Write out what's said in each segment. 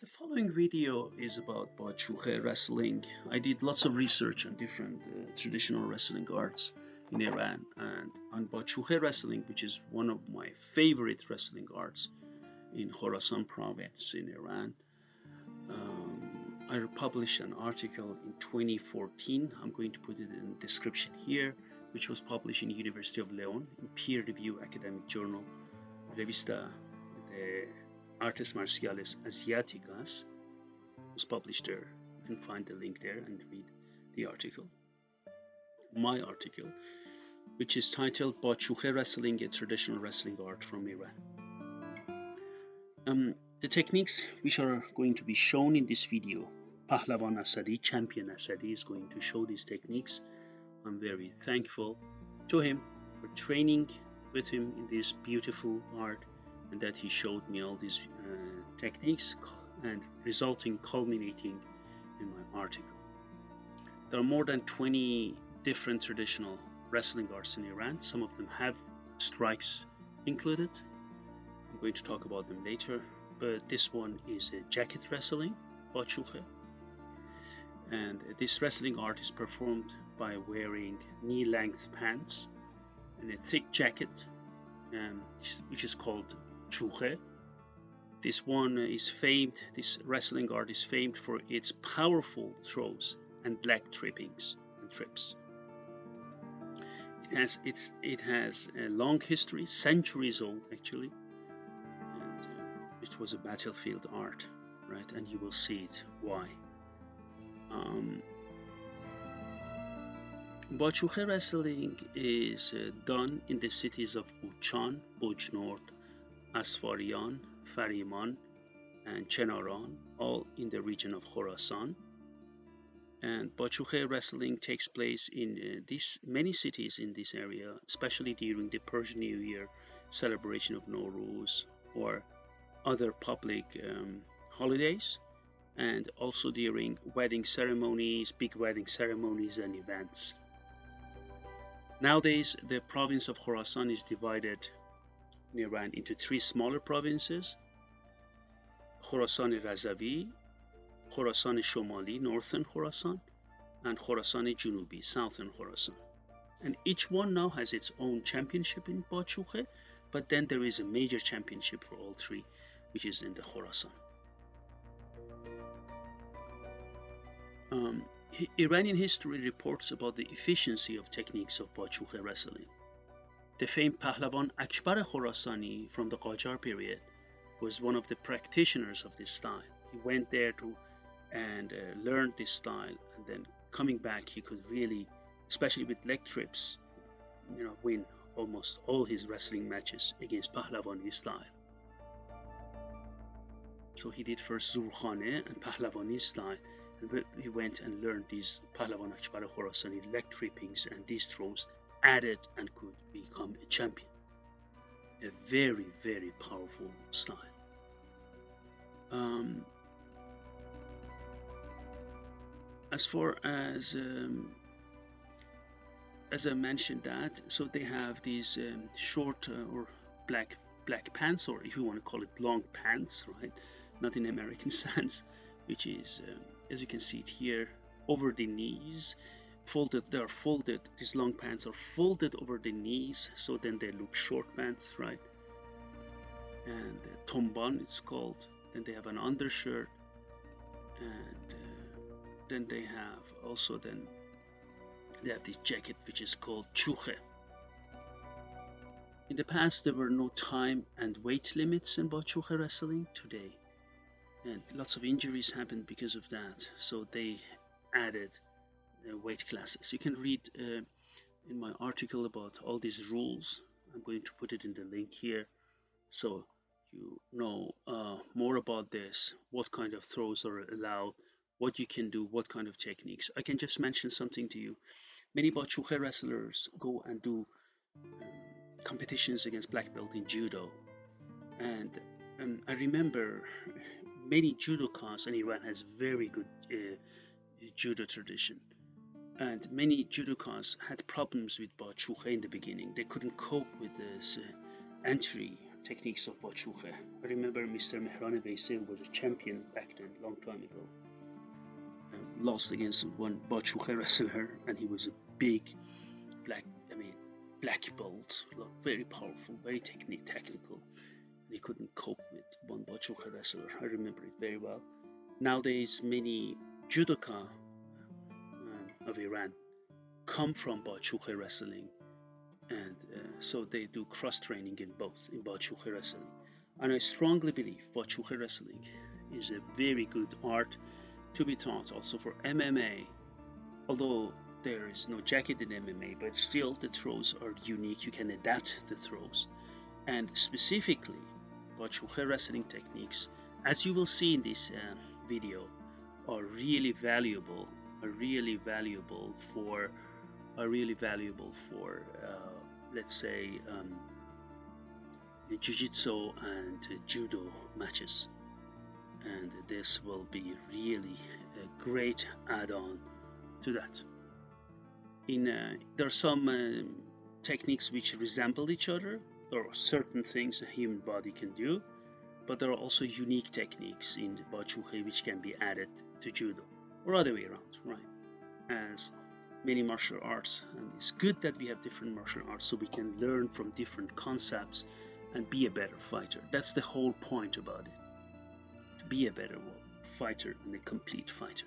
The following video is about Chukhe wrestling. I did lots of research on different traditional wrestling arts in Iran, and on Chukhe wrestling, which is one of my favorite wrestling arts in Khorasan province in Iran. I published an article in 2014. I'm going to put it in the description here, which was published in University of Leon in peer-reviewed academic journal Revista de Artes Marciales Asiáticas. Was published there. You can find the link there and read the article. My article, which is titled Chukhe Wrestling, a Traditional Wrestling Art from Iran. The techniques which are going to be shown in this video, Pahlavan Asadi, Champion Asadi, is going to show these techniques. I'm very thankful to him for training with him in this beautiful art, and that he showed me all these techniques and culminating in my article. There are more than 20 different traditional wrestling arts in Iran. Some of them have strikes included. I'm going to talk about them later, but this one is a jacket wrestling, Chukhe. And this wrestling art is performed by wearing knee-length pants and a thick jacket, which is called Chukhe. This wrestling art is famed for its powerful throws and leg trippings and trips. It has a long history, centuries old actually, and it was a battlefield art, right? And you will see it why. Chukhe wrestling is done in the cities of Uchan, Bujnord, Asfarian, Fariman, and Chenaran, all in the region of Khorasan. And Chukhe wrestling takes place in many cities in this area, especially during the Persian New Year celebration of Nowruz or other public holidays, and also during wedding ceremonies, big wedding ceremonies and events. Nowadays, the province of Khorasan is divided in Iran into three smaller provinces: Khorasan Razavi, Khorasan Shomali, northern Khorasan, and Khorasan Junubi, southern Khorasan. And each one now has its own championship in Chukhe, but then there is a major championship for all three, which is in the Khorasan. Iranian history reports about the efficiency of techniques of Chukhe wrestling. The famed Pahlavan Akbar Khorasani from the Qajar period was one of the practitioners of this style. He went there and learned this style, and then coming back he could really, especially with leg trips, win almost all his wrestling matches against Pahlavani style. So he did first Zurkhane and Pahlavani style, and he went and learned these Pahlavan Akbar Khorasani leg trippings and these throws, added and could become a champion. A very, very powerful style. As far as I mentioned that, so they have these short or black pants, or if you want to call it long pants, right? Not in American sense, which is, as you can see it here, over the knees, folded. They are folded. These long pants are folded over the knees, so then they look short pants, right? And tomban it's called. Then they have an undershirt, and then they have also they have this jacket which is called Chukhe. In the past, there were no time and weight limits in Chukhe wrestling. Today, and lots of injuries happened because of that, so they added weight classes. You can read in my article about all these rules. I'm going to put it in the link here, so you know more about this, what kind of throws are allowed, what you can do, what kind of techniques. I can just mention something to you. Many Chukhe wrestlers go and do competitions against black belt in judo, and I remember many judokas, and Iran has very good judo tradition, and many judokas had problems with Chukhe in the beginning. They couldn't cope with this entry techniques of Chukhe. I remember Mr. Mehran Veysel was a champion back then, long time ago. Lost against one Chukhe wrestler, and he was a big black belt, very powerful, very technical. And he couldn't cope with one Chukhe wrestler. I remember it very well. Nowadays, many judoka of Iran come from Chukhe wrestling, and so they do cross training in Chukhe wrestling. And I strongly believe Chukhe wrestling is a very good art to be taught also for MMA, although there is no jacket in MMA, but still the throws are unique. You can adapt the throws, and specifically Chukhe wrestling techniques, as you will see in this video, are really valuable. For let's say jiu-jitsu and judo matches, and this will be really a great add-on to that. There are some techniques which resemble each other. There are certain things a human body can do, but there are also unique techniques in Chukhe which can be added to judo, or other way around, right? As many martial arts, and it's good that we have different martial arts so we can learn from different concepts and be a better fighter. That's the whole point about it, to be a better fighter and a complete fighter.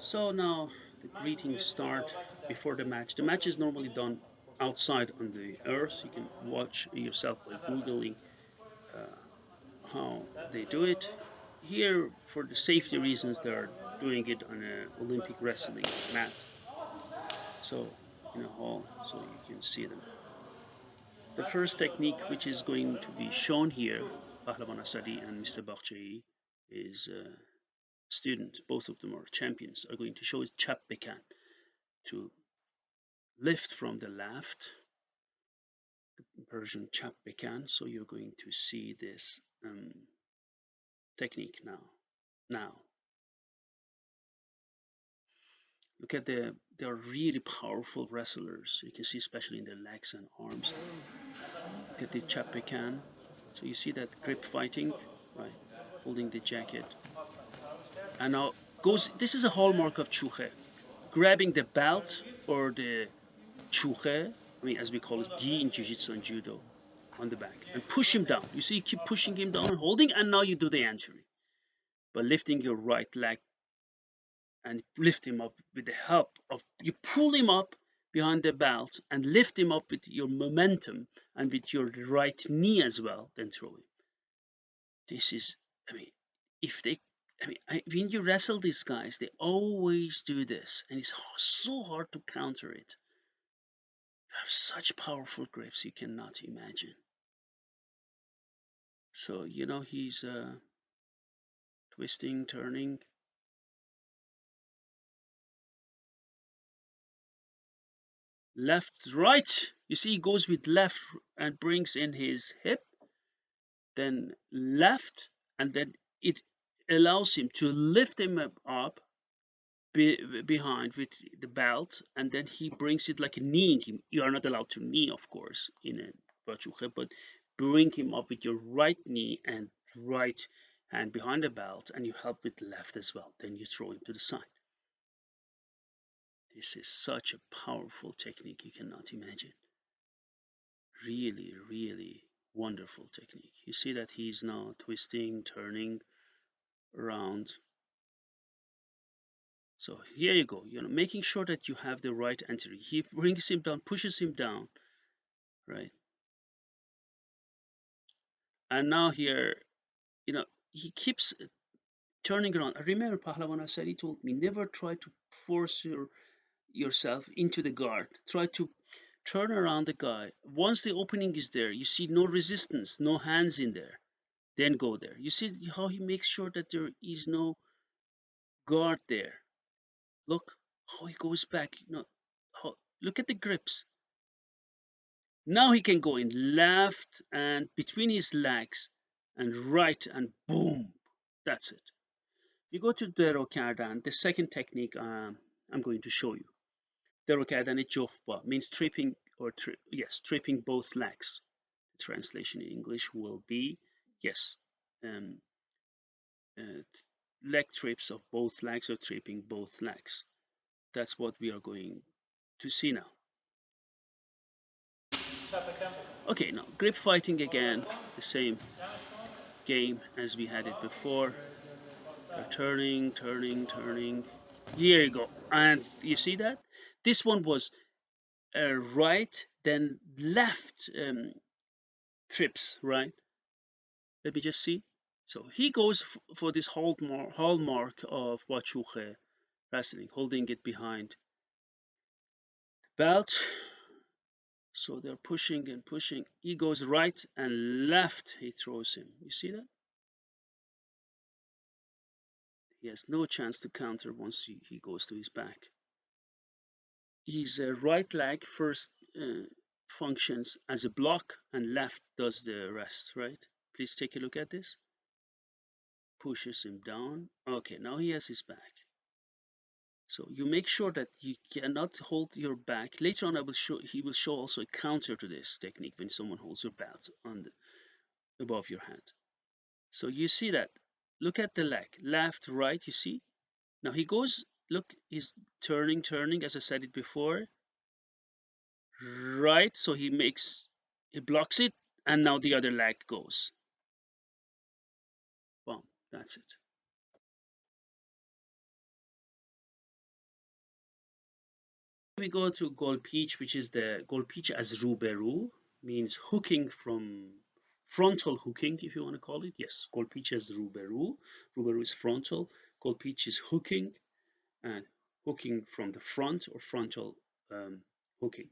So now the greetings start before the match. The match is normally done outside on the earth. You can watch yourself by Googling how they do it. Here, for the safety reasons, they're doing it on an Olympic wrestling mat. So in a hall, so you can see them. The first technique which is going to be shown here, Pahlavan Asadi and Mr. Bakhchi, is students, both of them are champions, are going to show is chap bekan, to lift from the left, the Persian chap bekan. So you're going to see this technique now. Look at they are really powerful wrestlers. You can see especially in their legs and arms. Look at the chap bekan. So you see that grip fighting, right? Holding the jacket. And now this is a hallmark of Chukhe. Grabbing the belt or the Chukhe, as we call it, gi in jiu-jitsu and judo, on the back, and push him down. You see, you keep pushing him down and holding, and now you do the entry by lifting your right leg and lift him up with the help of, you pull him up behind the belt and lift him up with your momentum and with your right knee as well, then throw him. This is, when you wrestle these guys, they always do this, and it's so hard to counter it. They have such powerful grips you cannot imagine. So, you know, he's twisting, turning. Left, right. You see, he goes with left and brings in his hip, then left, and then it allows him to lift him up behind with the belt, and then he brings it like a kneeing him. You are not allowed to knee, of course, in a Chukhe, but bring him up with your right knee and right hand behind the belt, and you help with left as well. Then you throw him to the side. This is such a powerful technique you cannot imagine. Really, really wonderful technique. You see that he's now twisting, turning around. So here you go, you know, making sure that you have the right entry. He brings him down, pushes him down, right? And now here, you know, he keeps turning around. I remember Pahlavan Asadi told me, never try to force yourself into the guard. Try to turn around the guy. Once the opening is there, you see no resistance, no hands in there, then go there. You see how he makes sure that there is no guard there. Look how he goes back. You know, look at the grips. Now he can go in left and between his legs and right and boom. That's it. You go to Dero Kardan, the second technique I'm going to show you. Dero Kardan Jofba means tripping or yes, tripping both legs. The translation in English will be yes, um, uh, leg trips of both legs or tripping both legs. That's what we are going to see now. Okay, now grip fighting again, the same game as we had it before. They're turning, turning, turning. Here you go. And you see that? This one was right, then left trips, right? Let me just see. So he goes for this hallmark of Chukhe wrestling, holding it behind the belt. So they're pushing and pushing. He goes right and left. He throws him. You see that? He has no chance to counter once he goes to his back. His right leg first functions as a block and left does the rest, right? Please take a look at this. Pushes him down. Okay, now he has his back. So you make sure that you cannot hold your back. Later on, he will show also a counter to this technique when someone holds your belt on above your head. So you see that. Look at the leg, left, right. You see. Now he goes. Look, he's turning, turning. As I said it before, right. So he blocks it, and now the other leg goes. Well, that's it. We go to golpeach, which is the golpeach as ruberu, means hooking from frontal hooking, if you want to call it. Yes, golpeach as ruberu. Ruberu is frontal. Golpeach is hooking, and hooking from the front or frontal hooking.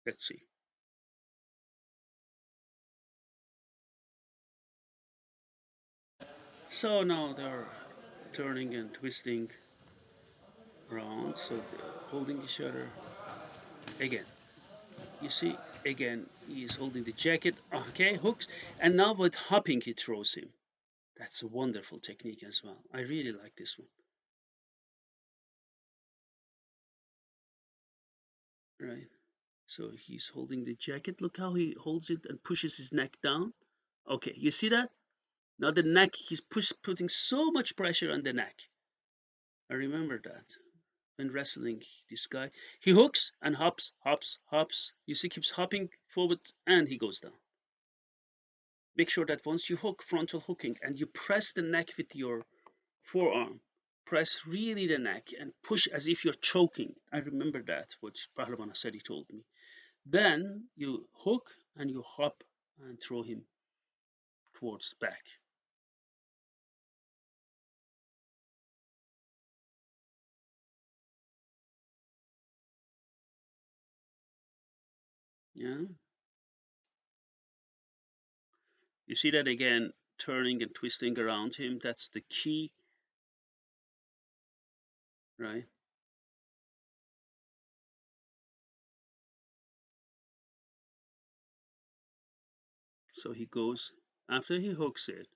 Let's see. So now they're turning and twisting around, so they're holding each other again. You see, again, he's holding the jacket. Okay, hooks, and now with hopping, he throws him. That's a wonderful technique as well. I really like this one. Right. So he's holding the jacket. Look how he holds it and pushes his neck down. Okay, you see that? Now the neck, he's putting so much pressure on the neck. I remember that when wrestling this guy. He hooks and hops, hops, hops. You see, keeps hopping forward and he goes down. Make sure that once you hook, frontal hooking, and you press the neck with your forearm, press really the neck and push as if you're choking. I remember that, what Pahlavan Asadi told me. Then you hook and you hop and throw him towards the back. Yeah. You see that again, turning and twisting around him. That's the key, right? So he goes, after he hooks it,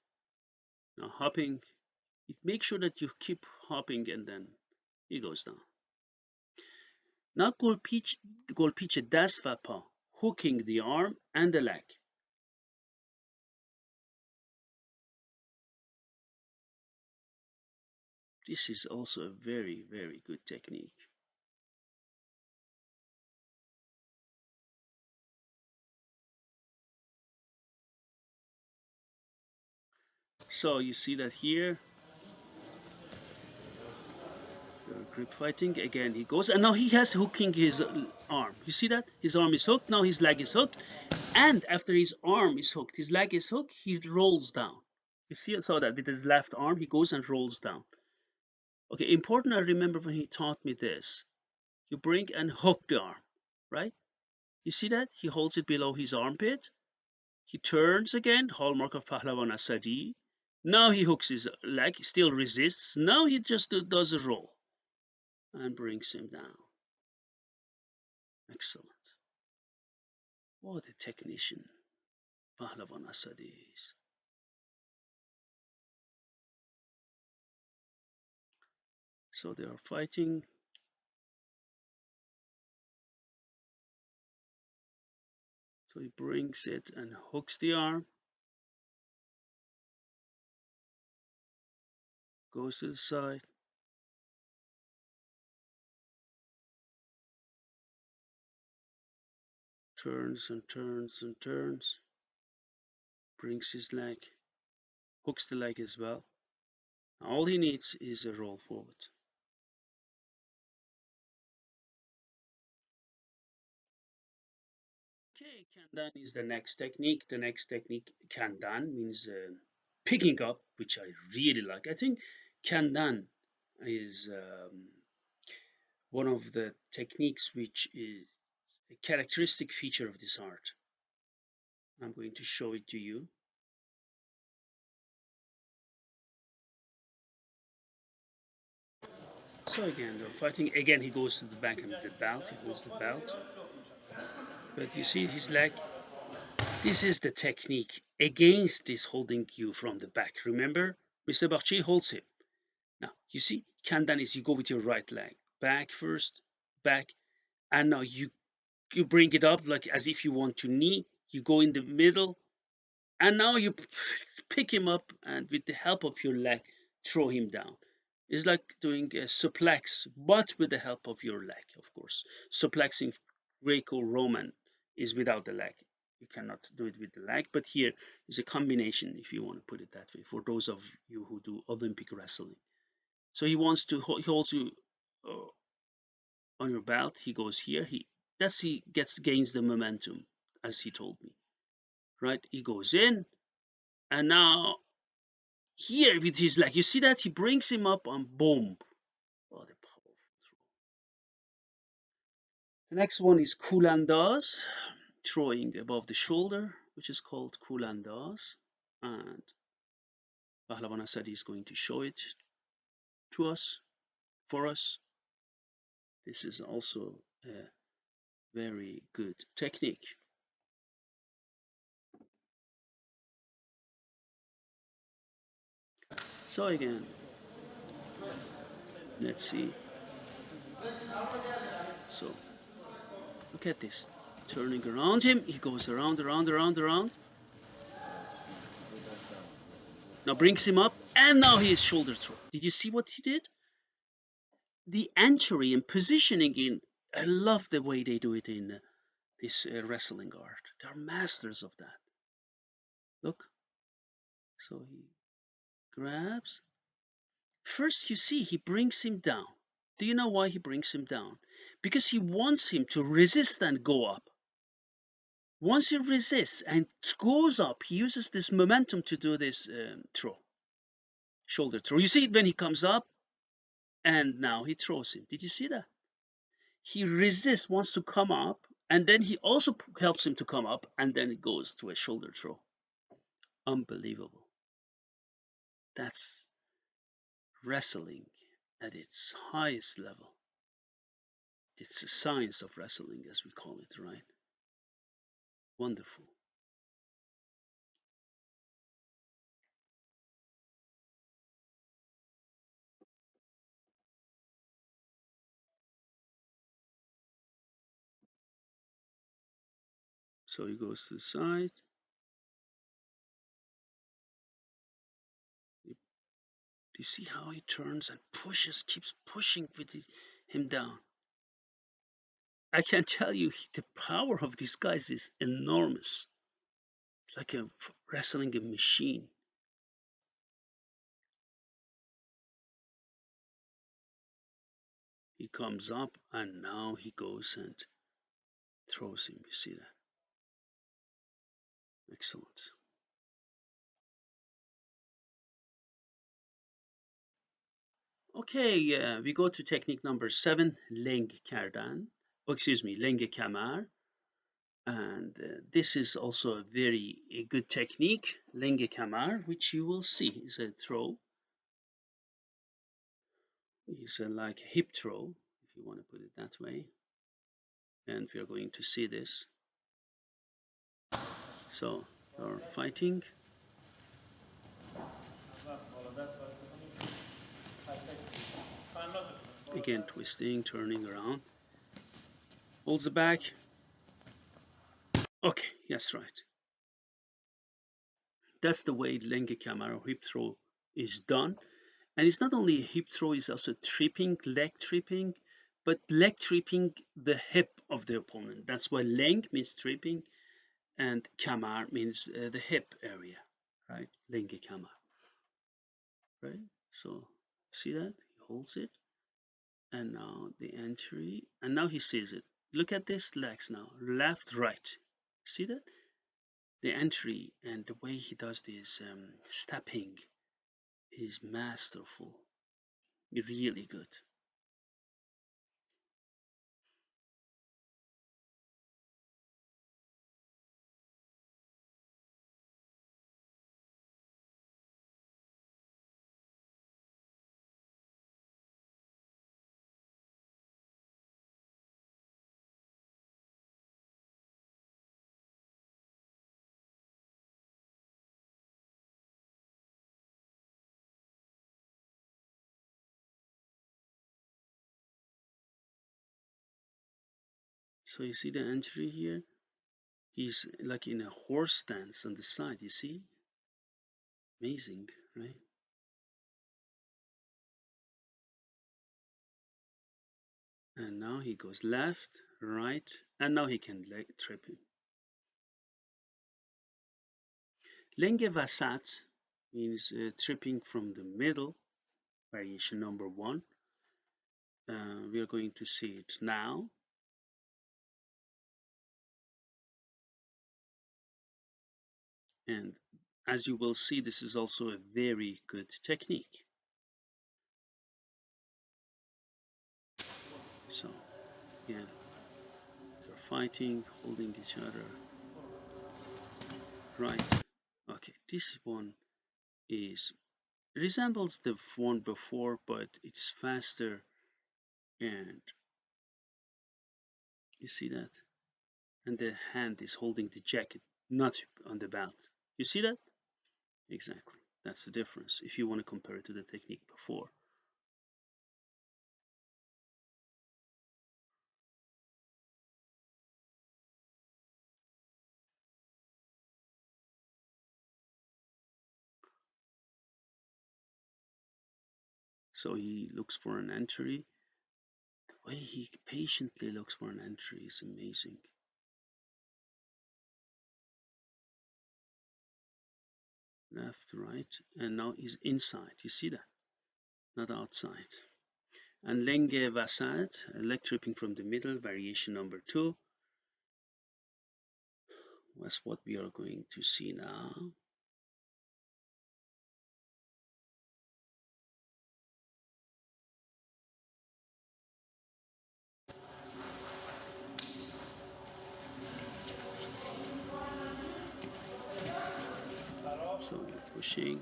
now hopping, make sure that you keep hopping and then he goes down. Now golpiche دست و پا, hooking the arm and the leg. This is also a very, very good technique. So you see that here, grip fighting, again he goes, and now he has hooking his arm. You see that? His arm is hooked, now his leg is hooked, and after his arm is hooked, his leg is hooked, he rolls down. You see, I saw that with his left arm, he goes and rolls down. Okay, important, I remember when he taught me this. You bring and hook the arm, right? You see that? He holds it below his armpit. He turns again, hallmark of Pahlavan Asadi. Now he hooks his leg, still resists. Now he just does a roll and brings him down. Excellent. What a technician Pahlavan Asadi is. So they are fighting. So he brings it and hooks the arm. Goes to the side. Turns and turns and turns. Brings his leg. Hooks the leg as well. All he needs is a roll forward. Okay, Kandan is the next technique. The next technique, Kandan, means picking up, which I really like. I think Kandan is one of the techniques which is a characteristic feature of this art. I'm going to show it to you. So again, they're fighting. Again, he goes to the back of the belt. He holds the belt. But you see his leg. This is the technique against this holding you from the back. Remember, Mr. Bakchi holds him. Now, you see, Kandan is you go with your right leg. Back first, back. And now you bring it up like as if you want to knee. You go in the middle. And now you pick him up and with the help of your leg, throw him down. It's like doing a suplex, but with the help of your leg, of course. Suplexing Greco-Roman is without the leg. You cannot do it with the leg, but here is a combination, if you want to put it that way, for those of you who do Olympic wrestling. So he wants to, he holds you on your belt. He goes here. He gains the momentum, as he told me. Right? He goes in, and now here with his leg, you see that he brings him up and boom. Oh, the powerful throw. The next one is kulandas, throwing above the shoulder, which is called kulandas, and Pahlavan Asadi is going to show it to us, for us. This is also a very good technique. So again, let's see. So look at this, turning around him. He goes around, around, around, around. Now brings him up, and now he is shoulder throw. Did you see what he did? The entry and positioning in, I love the way they do it in this wrestling art. They're masters of that. Look. So he grabs. First, you see, he brings him down. Do you know why he brings him down? Because he wants him to resist and go up. Once he resists and goes up, he uses this momentum to do this throw. Shoulder throw. You see it when he comes up, and now he throws him. Did you see that? He resists, wants to come up, and then he also helps him to come up, and then it goes to a shoulder throw. unbelievable. That's wrestling at its highest level. It's the science of wrestling, as we call it, right? Wonderful. So he goes to the side. You see how he turns and pushes, keeps pushing with him down. I can tell you the power of these guys is enormous. It's like wrestling a machine. He comes up and now he goes and throws him. You see that? Excellent. Okay, we go to technique number 7, leng kardan. Oh, excuse me, lenge kamar. And this is also a very good technique, lenge kamar, which you will see is a throw. It's like a hip throw, if you want to put it that way. And we are going to see this. So, you're fighting. Again, twisting, turning around. Holds it back. Okay, yes, right. That's the way lenge kamar or hip throw is done. And it's not only a hip throw, it's also tripping, leg tripping, but leg tripping the hip of the opponent. That's why leng means tripping and kamar means the hip area, right? Lenge kamar, right? So see that? He holds it. And now the entry, and now he sees it. Look at this legs now, left, right. See that? The entry and the way he does this stepping is masterful, really good. So you see the entry here? He's like in a horse stance on the side, you see? Amazing, right? And now he goes left, right, and now he can leg trip him. Lenge vasat means tripping from the middle, variation number 1. We are going to see it now. And as you will see, this is also a very good technique. So, yeah, they're fighting, holding each other. Right. Okay, this one is resembles the one before, but it's faster, and you see that? And the hand is holding the jacket, not on the belt. You see that? Exactly. That's the difference if you want to compare it to the technique before. So he looks for an entry. The way he patiently looks for an entry is amazing. Left, right, and now he's inside. You see that? Not outside. And lenge vasat, leg tripping from the middle, variation number 2. That's what we are going to see now. finishing.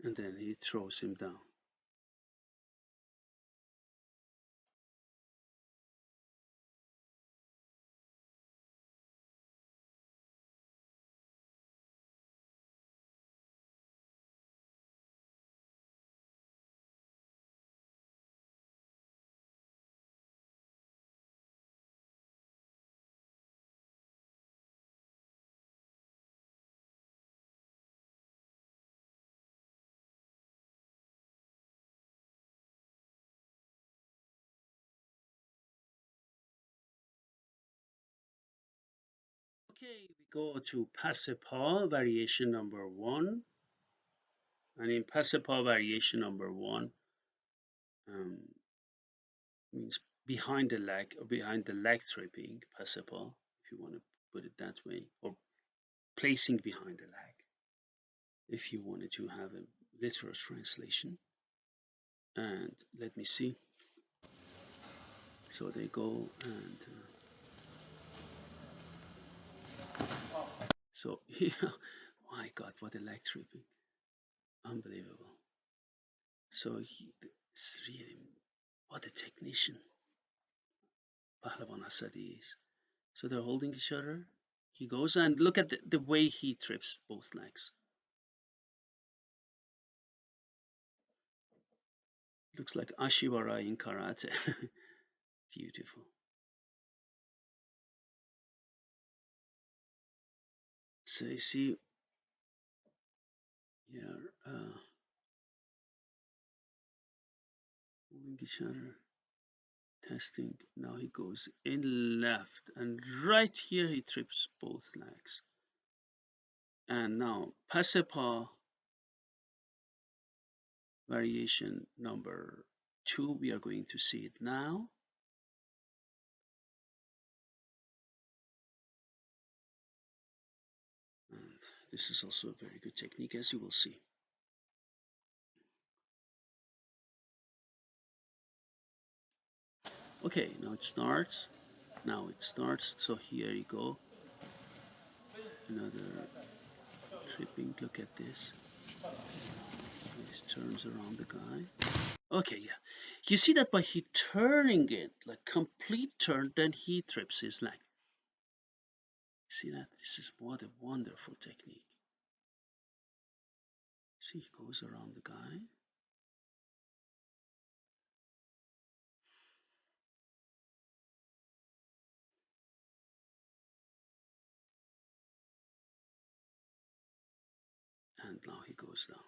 And then he throws him down. Okay, we go to passe-pas variation number 1. And in passe-pas variation number 1, means behind the leg or behind the leg tripping, passe-pas, if you want to put it that way, or placing behind the leg, if you wanted to have a literal translation. And let me see. So they go and so yeah, my God, what a leg tripping, unbelievable. So it's really what a technician Pahlavan Asadi is. So they're holding each other. He goes and look at the way he trips both legs. Looks like Ashiwara in karate. Beautiful. So you see here, holding each other, testing. Now he goes in left, and right here he trips both legs. And now passe-pas variation number 2, we are going to see it now. And this is also a very good technique, as you will see. Okay, now it starts. So here you go. Another tripping. Look at this. He turns around the guy. Okay, yeah. You see that by he turning it, like complete turn, then he trips his leg. See that? This is what a wonderful technique. See, he goes around the guy. And now he goes down.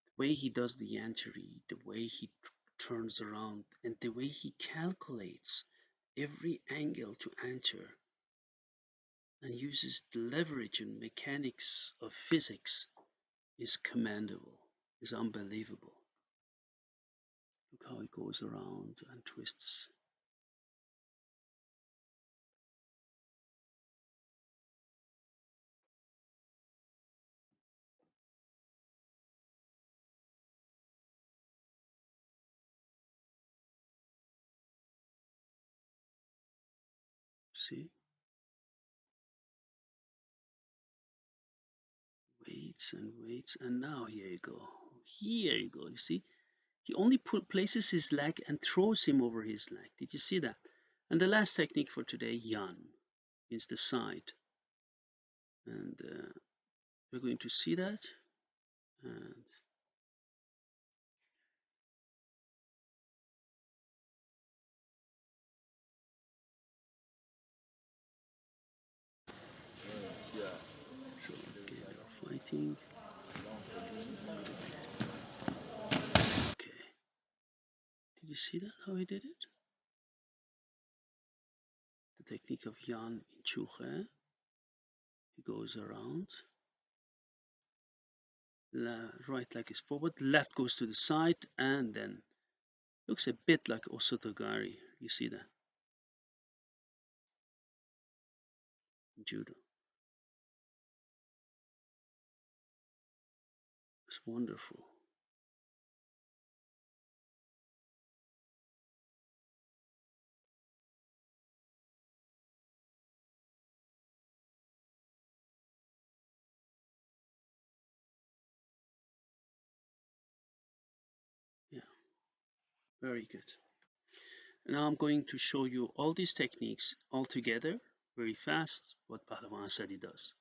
The way he does the entry, the way he turns around, and the way he calculates every angle to enter and uses the leverage and mechanics of physics is commendable, is unbelievable. Look how he goes around and twists. See? Waits, and now here you go. Here you go. You see? He only places his leg and throws him over his leg. Did you see that? And the last technique for today, Yan, is the side. And we're going to see that. And so okay, they're fighting. Okay. Did you see that? How he did it? The technique of Yan in Chukhe. He goes around. Right leg is forward, left goes to the side, and then looks a bit like Osotogari. You see that? judo. It's wonderful. Yeah, very good. Now I'm going to show you all these techniques all together very fast, what Pahlavan Asadi does.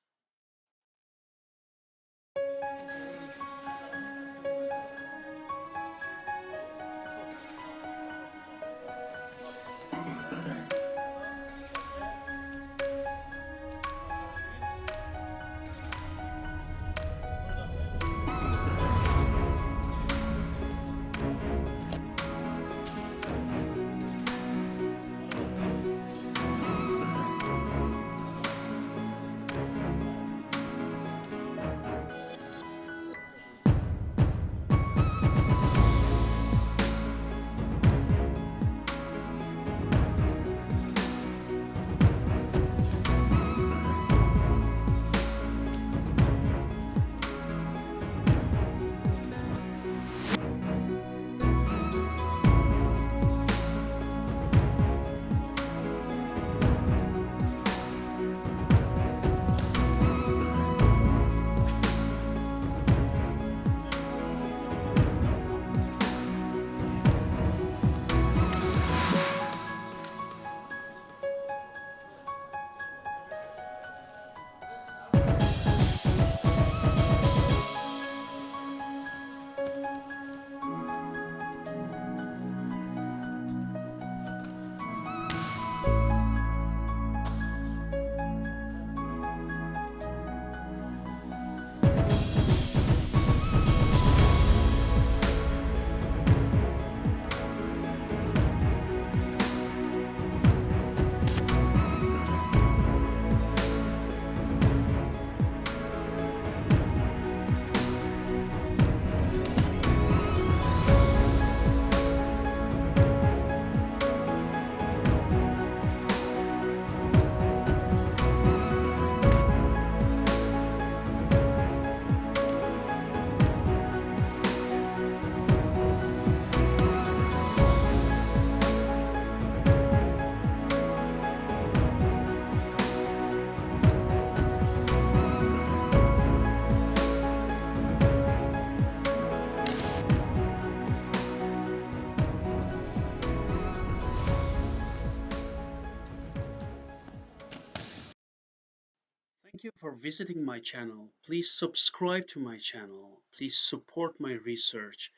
Thank you for visiting my channel. Please subscribe to my channel. Please support my research.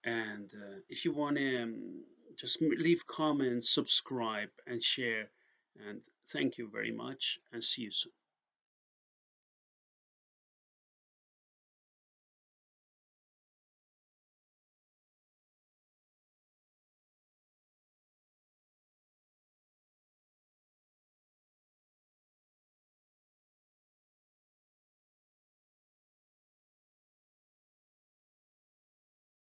And if you want to just leave comments, subscribe, and share. And thank you very much, and see you soon.